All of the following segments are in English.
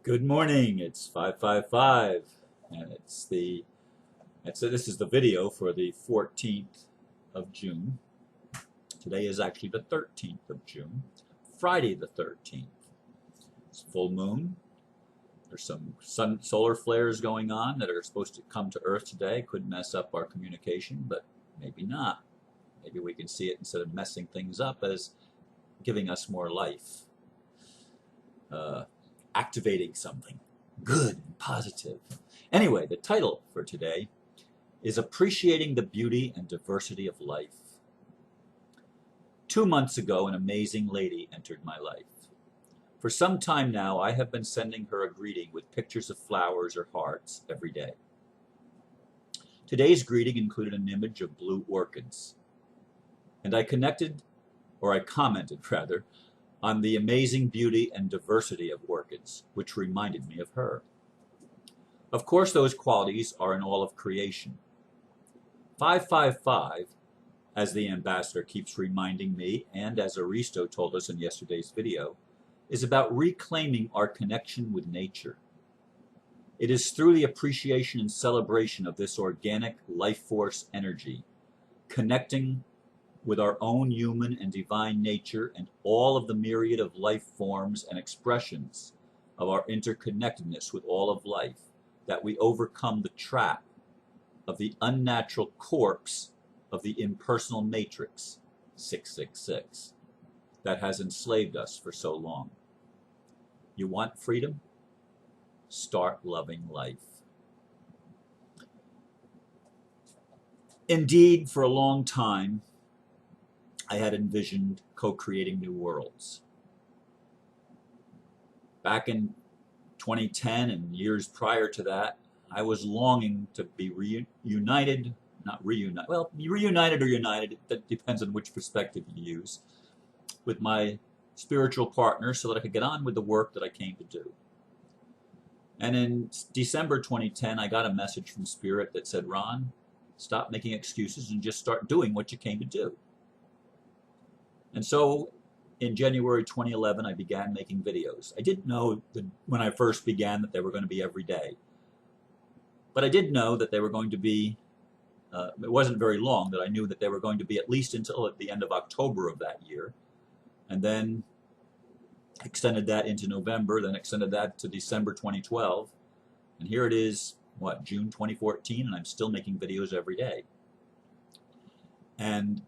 Good morning. It's 5:55, and this is the video for the 14th of June. Today is actually the 13th of June, Friday the 13th. It's full moon. There's some solar flares going on that are supposed to come to Earth today. Could mess up our communication, but maybe not. Maybe we can see it instead of messing things up as giving us more life, activating something good and positive. Anyway, the title for today is Appreciating the Beauty and Diversity of Life. 2 months ago, an amazing lady entered my life. For some time now, I have been sending her a greeting with pictures of flowers or hearts every day. Today's greeting included an image of blue orchids, and I commented rather, on the amazing beauty and diversity of orchids, which reminded me of her. Of course, those qualities are in all of creation. 555, as the ambassador keeps reminding me, and as Aristo told us in yesterday's video, is about reclaiming our connection with nature. It is through the appreciation and celebration of this organic life force energy, connecting with our own human and divine nature and all of the myriad of life forms and expressions of our interconnectedness with all of life, that we overcome the trap of the unnatural corpse of the impersonal matrix, 666, that has enslaved us for so long. You want freedom? Start loving life. Indeed, for a long time, I had envisioned co-creating new worlds. Back in 2010 and years prior to that, I was longing to be reunited or united, that depends on which perspective you use, with my spiritual partner so that I could get on with the work that I came to do. And in December 2010, I got a message from Spirit that said, Ron, stop making excuses and just start doing what you came to do. And so in January 2011, I began making videos. I didn't know that when I first began that they were going to be every day. But I did know that they were going to be, it wasn't very long that I knew that they were going to be at least until at the end of October of that year. And then extended that into November, then extended that to December 2012. And here it is, June 2014, and I'm still making videos every day. And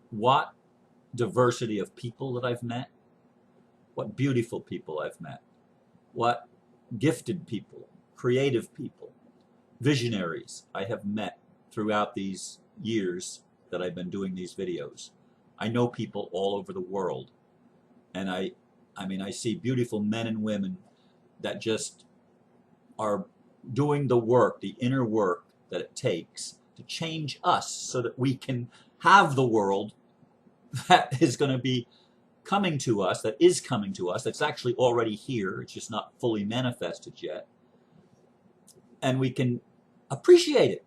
what diversity of people that I've met, what beautiful people I've met, what gifted people, creative people, visionaries I have met throughout these years that I've been doing these videos. I know people all over the world, and I see beautiful men and women that just are doing the work, the inner work that it takes to change us so that we can have the world that is going to be coming to us, that's actually already here, it's just not fully manifested yet, and we can appreciate it.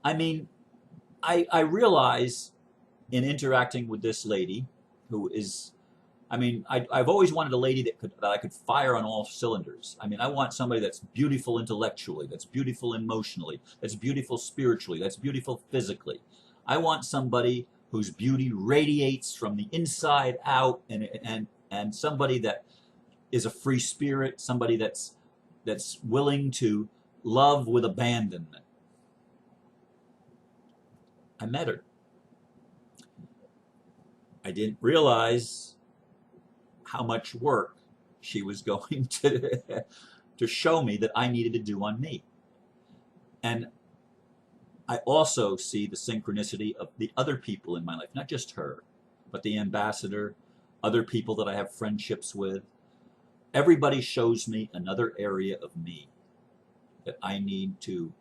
I realize in interacting with this lady, who is, I've always wanted a lady that I could fire on all cylinders. I want somebody that's beautiful intellectually, that's beautiful emotionally, that's beautiful spiritually, that's beautiful physically. I want somebody whose beauty radiates from the inside out, and somebody that is a free spirit, somebody that's willing to love with abandonment. I met her. I didn't realize how much work she was going to show me that I needed to do on me. And I also see the synchronicity of the other people in my life, not just her, but the ambassador, other people that I have friendships with. Everybody shows me another area of me that I need to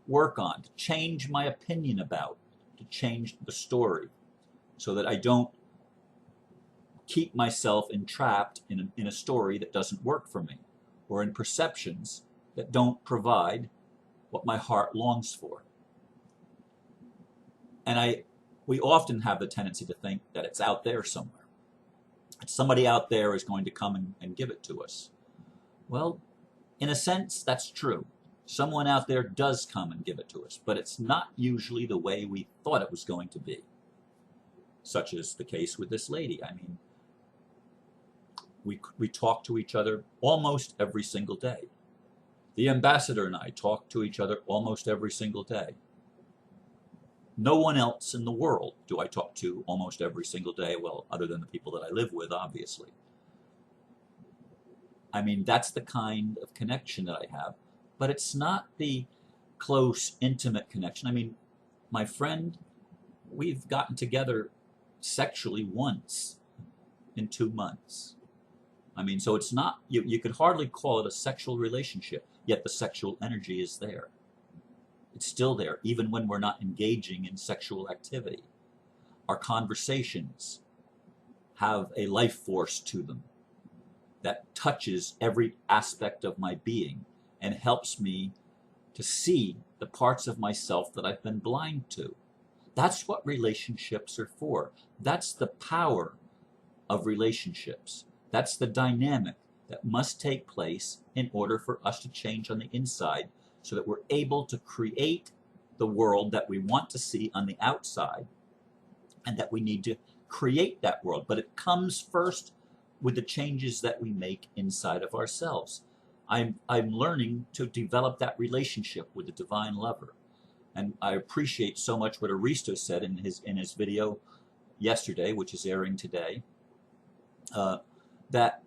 work on, to change my opinion about, to change the story, so that I don't keep myself entrapped in a story that doesn't work for me, or in perceptions that don't provide what my heart longs for. And we often have the tendency to think that it's out there somewhere. That somebody out there is going to come and give it to us. Well, in a sense, that's true. Someone out there does come and give it to us, but it's not usually the way we thought it was going to be. Such as the case with this lady. I mean, we talk to each other almost every single day. The ambassador and I talk to each other almost every single day. No one else in the world do I talk to almost every single day, well, other than the people that I live with, obviously. I mean, that's the kind of connection that I have, but it's not the close, intimate connection. I mean, my friend, we've gotten together sexually once in 2 months. I mean, so it's not, you could hardly call it a sexual relationship, yet the sexual energy is there. It's still there, even when we're not engaging in sexual activity. Our conversations have a life force to them that touches every aspect of my being and helps me to see the parts of myself that I've been blind to. That's what relationships are for. That's the power of relationships. That's the dynamic that must take place in order for us to change on the inside so that we're able to create the world that we want to see on the outside, and that we need to create that world. But it comes first with the changes that we make inside of ourselves. I'm learning to develop that relationship with the divine lover. And I appreciate so much what Aristo said in his video yesterday, which is airing today, that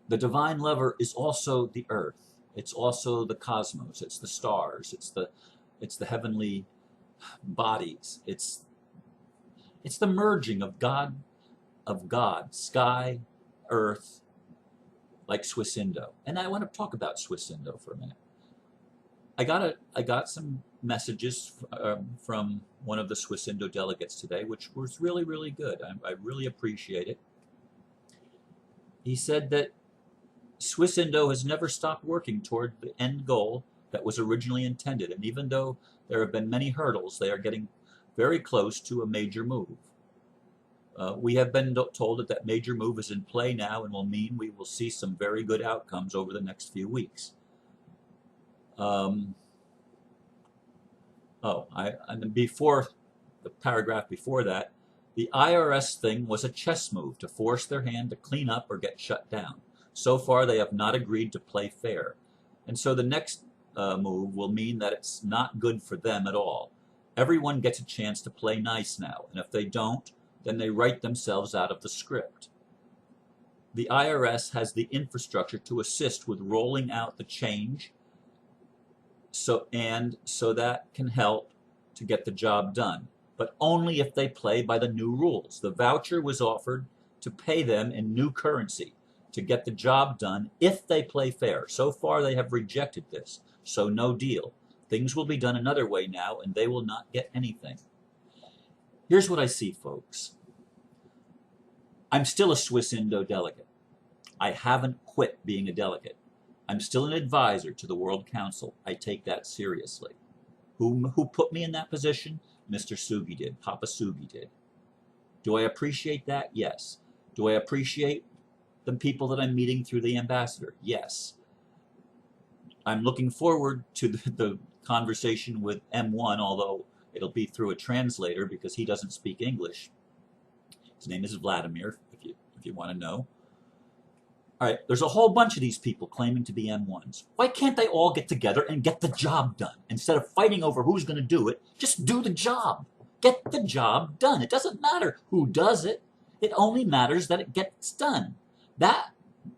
the divine lover is also the earth. It's also the cosmos. It's the stars. It's the heavenly bodies. It's the merging of God, sky, earth, like Swiss Indo. And I want to talk about Swiss Indo for a minute. I got some messages from one of the Swiss Indo delegates today, which was really, really good. I really appreciate it. He said that Swiss Indo has never stopped working toward the end goal that was originally intended. And even though there have been many hurdles, they are getting very close to a major move. We have been told that that major move is in play now and will mean we will see some very good outcomes over the next few weeks. And before the paragraph before that, the IRS thing was a chess move to force their hand to clean up or get shut down. So far, they have not agreed to play fair. And so the next move will mean that it's not good for them at all. Everyone gets a chance to play nice now, and if they don't, then they write themselves out of the script. The IRS has the infrastructure to assist with rolling out the change, so that can help to get the job done, but only if they play by the new rules. The voucher was offered to pay them in new currency to get the job done if they play fair. So far, they have rejected this, so no deal. Things will be done another way now, and they will not get anything. Here's what I see, folks. I'm still a Swiss Indo delegate. I haven't quit being a delegate. I'm still an advisor to the World Council. I take that seriously. Who put me in that position? Mr. Sugi did. Papa Sugi did. Do I appreciate that? Yes. Do I appreciate the people that I'm meeting through the ambassador? Yes. I'm looking forward to the conversation with M1, although it'll be through a translator because he doesn't speak English. His name is Vladimir, if you want to know. All right, there's a whole bunch of these people claiming to be M1s. Why can't they all get together and get the job done? Instead of fighting over who's going to do it, just do the job. Get the job done. It doesn't matter who does it. It only matters that it gets done.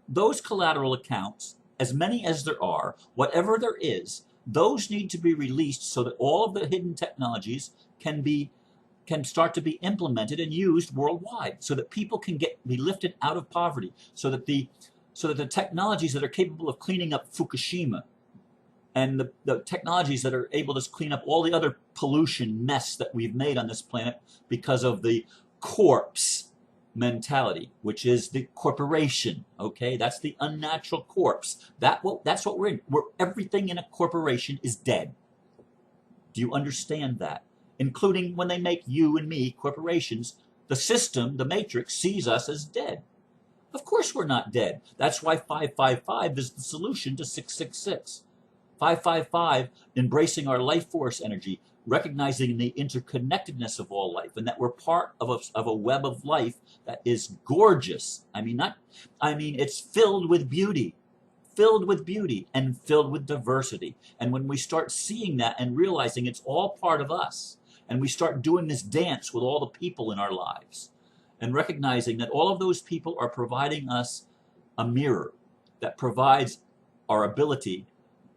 Those collateral accounts, as many as there are, whatever there is, those need to be released so that all of the hidden technologies can start to be implemented and used worldwide, so that people can be lifted out of poverty, so that the technologies that are capable of cleaning up Fukushima and the technologies that are able to clean up all the other pollution mess that we've made on this planet because of the corpse mentality, which is the corporation, okay? That's the unnatural corpse. That's what we're in. Everything in a corporation is dead. Do you understand that? Including when they make you and me corporations, the system, the matrix, sees us as dead. Of course we're not dead. That's why 555 is the solution to 666. 555, embracing our life force energy, recognizing the interconnectedness of all life, and that we're part of a web of life that is gorgeous. It's filled with beauty, and filled with diversity. And when we start seeing that and realizing it's all part of us, and we start doing this dance with all the people in our lives, and recognizing that all of those people are providing us a mirror that provides our ability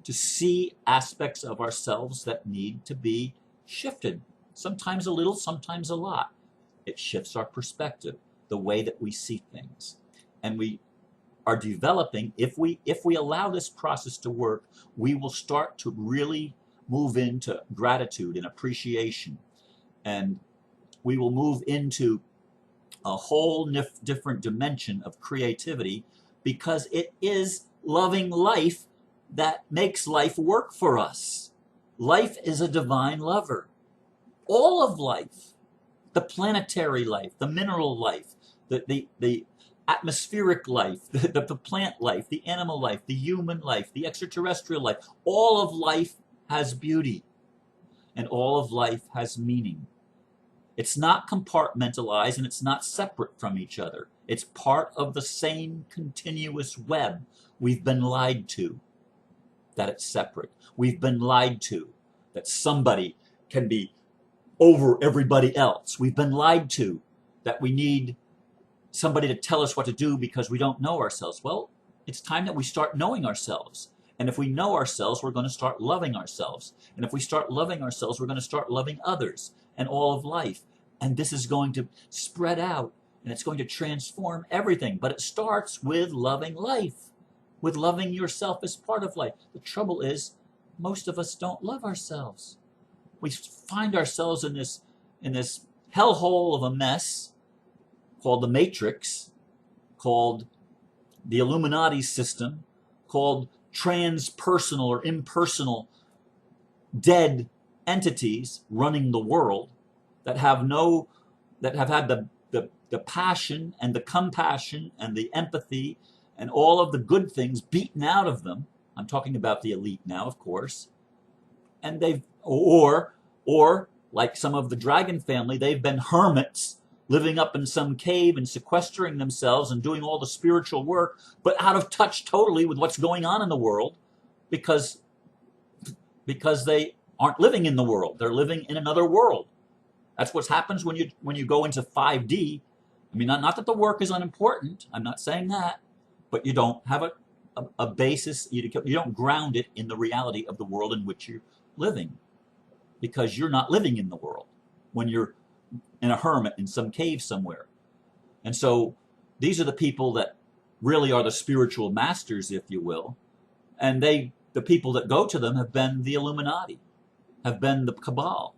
to see aspects of ourselves that need to be shifted. Sometimes a little, sometimes a lot. It shifts our perspective, the way that we see things. And we are developing, if we allow this process to work, we will start to really move into gratitude and appreciation. And we will move into a whole different dimension of creativity, because it is loving life that makes life work for us. Life is a divine lover. All of life, the planetary life, the mineral life, the atmospheric life, the plant life, the animal life, the human life, the extraterrestrial life, all of life has beauty, and all of life has meaning. It's not compartmentalized, and it's not separate from each other. It's part of the same continuous web. We've been lied to that it's separate. We've been lied to that somebody can be over everybody else. We've been lied to that we need somebody to tell us what to do because we don't know ourselves. Well, it's time that we start knowing ourselves. And if we know ourselves, we're going to start loving ourselves. And if we start loving ourselves, we're going to start loving others and all of life. And this is going to spread out, and it's going to transform everything. But it starts with loving life, with loving yourself as part of life. The trouble is, most of us don't love ourselves. We find ourselves in this hellhole of a mess called the Matrix, called the Illuminati system, called transpersonal or impersonal dead entities running the world that have had the passion and the compassion and the empathy and all of the good things beaten out of them. I'm talking about the elite now, of course. And or like some of the dragon family, they've been hermits living up in some cave and sequestering themselves and doing all the spiritual work, but out of touch totally with what's going on in the world, because they aren't living in the world. They're living in another world. That's what happens when you go into 5D. I mean, not that the work is unimportant. I'm not saying that, but you don't have a basis. You don't ground it in the reality of the world in which you're living, because you're not living in the world when you're in a hermit in some cave somewhere. And so these are the people that really are the spiritual masters, if you will. And the people that go to them have been the Illuminati, have been the cabal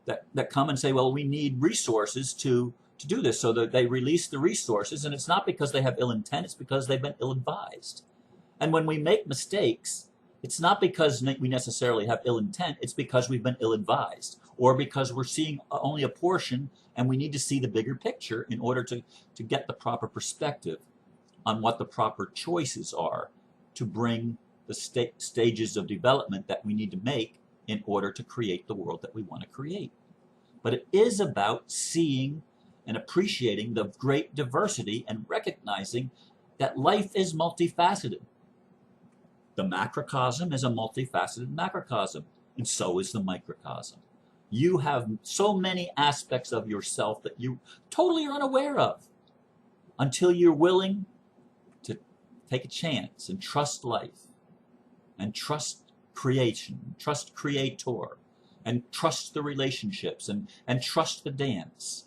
that come and say, well, we need resources to do this. So that they release the resources, and it's not because they have ill intent, it's because they've been ill-advised. And when we make mistakes, it's not because we necessarily have ill intent, it's because we've been ill-advised, or because we're seeing only a portion and we need to see the bigger picture in order to get the proper perspective on what the proper choices are to bring the stages of development that we need to make in order to create the world that we want to create. But it is about seeing and appreciating the great diversity and recognizing that life is multifaceted. The macrocosm is a multifaceted macrocosm, and so is the microcosm. You have so many aspects of yourself that you totally are unaware of until you're willing to take a chance and trust life and trust creation, trust creator, and trust the relationships and trust the dance.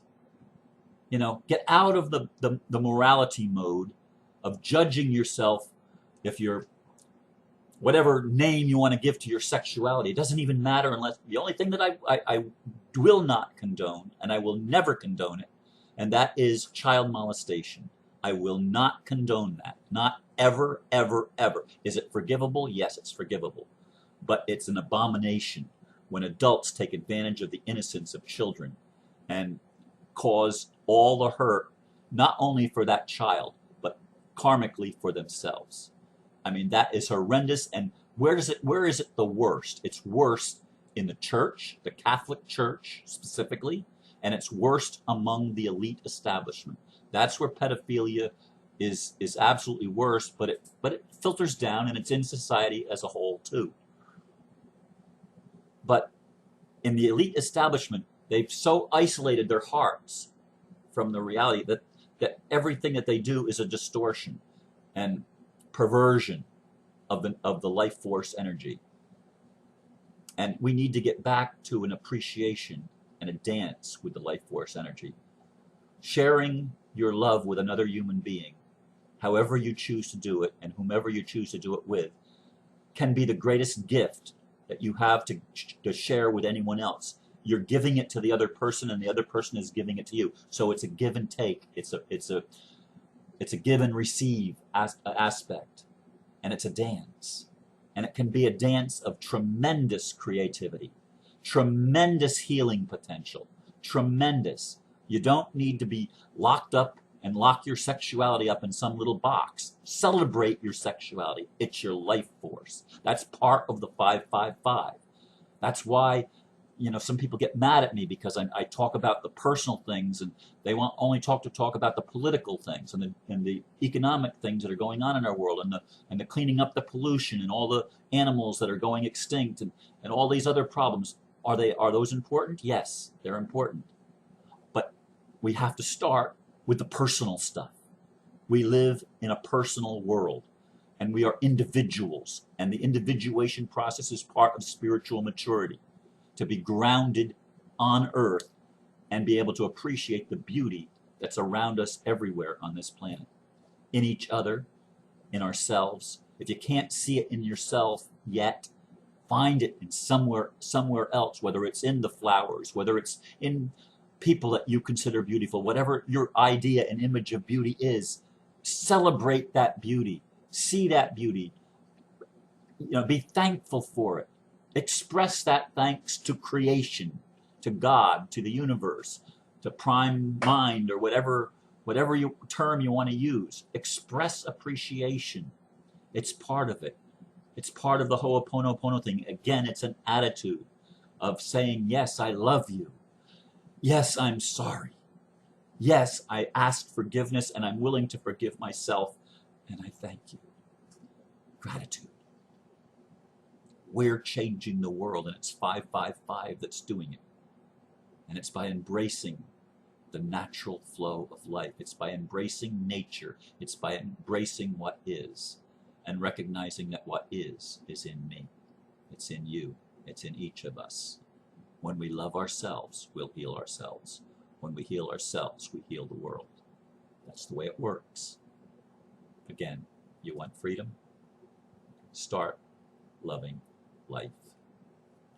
You know, get out of the morality mode of judging yourself if you're whatever name you want to give to your sexuality. It doesn't even matter, unless the only thing that I will not condone, and I will never condone it, and that is child molestation. I will not condone that. Not ever, ever, ever. Is it forgivable? Yes, it's forgivable. But it's an abomination when adults take advantage of the innocence of children and cause all the hurt, not only for that child, but karmically for themselves. I mean, that is horrendous. And where is it the worst? It's worst in the church, the Catholic Church specifically, and it's worst among the elite establishment. That's where pedophilia is absolutely worse, but it filters down, and it's in society as a whole too. But in the elite establishment, they've so isolated their hearts from the reality that everything that they do is a distortion and perversion of the life force energy. And we need to get back to an appreciation and a dance with the life force energy. Sharing your love with another human being, however you choose to do it and whomever you choose to do it with, can be the greatest gift that you have to share with anyone else. You're giving it to the other person, and the other person is giving it to you. So it's a give and take. It's a give and receive aspect, and it's a dance. And it can be a dance of tremendous creativity, tremendous healing potential, tremendous. You don't need to be locked up and lock your sexuality up in some little box. Celebrate your sexuality. It's your life force. That's part of the 555. That's why, some people get mad at me because I talk about the personal things, and they want only talk about the political things and the economic things that are going on in our world, and the cleaning up the pollution and all the animals that are going extinct and all these other problems. Are those important? Yes, they're important. But we have to start with the personal stuff. We live in a personal world, and we are individuals, and the individuation process is part of spiritual maturity. To be grounded on earth and be able to appreciate the beauty that's around us everywhere on this planet, in each other, in ourselves. If you can't see it in yourself yet, find it in somewhere else, whether it's in the flowers, whether it's in people that you consider beautiful, whatever your idea and image of beauty is. Celebrate that beauty, see that beauty, be thankful for it. Express that thanks to creation, to God, to the universe, to prime mind, or whatever term you want to use. Express appreciation. It's part of it. It's part of the Ho'oponopono thing. Again, it's an attitude of saying, yes, I love you. Yes, I'm sorry. Yes, I ask forgiveness, and I'm willing to forgive myself, and I thank you. Gratitude. We're changing the world, and it's 555 that's doing it. And it's by embracing the natural flow of life. It's by embracing nature. It's by embracing what is, and recognizing that what is in me. It's in you. It's in each of us. When we love ourselves, we'll heal ourselves. When we heal ourselves, we heal the world. That's the way it works. Again, you want freedom? Start loving life.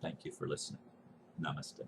Thank you for listening. Namaste.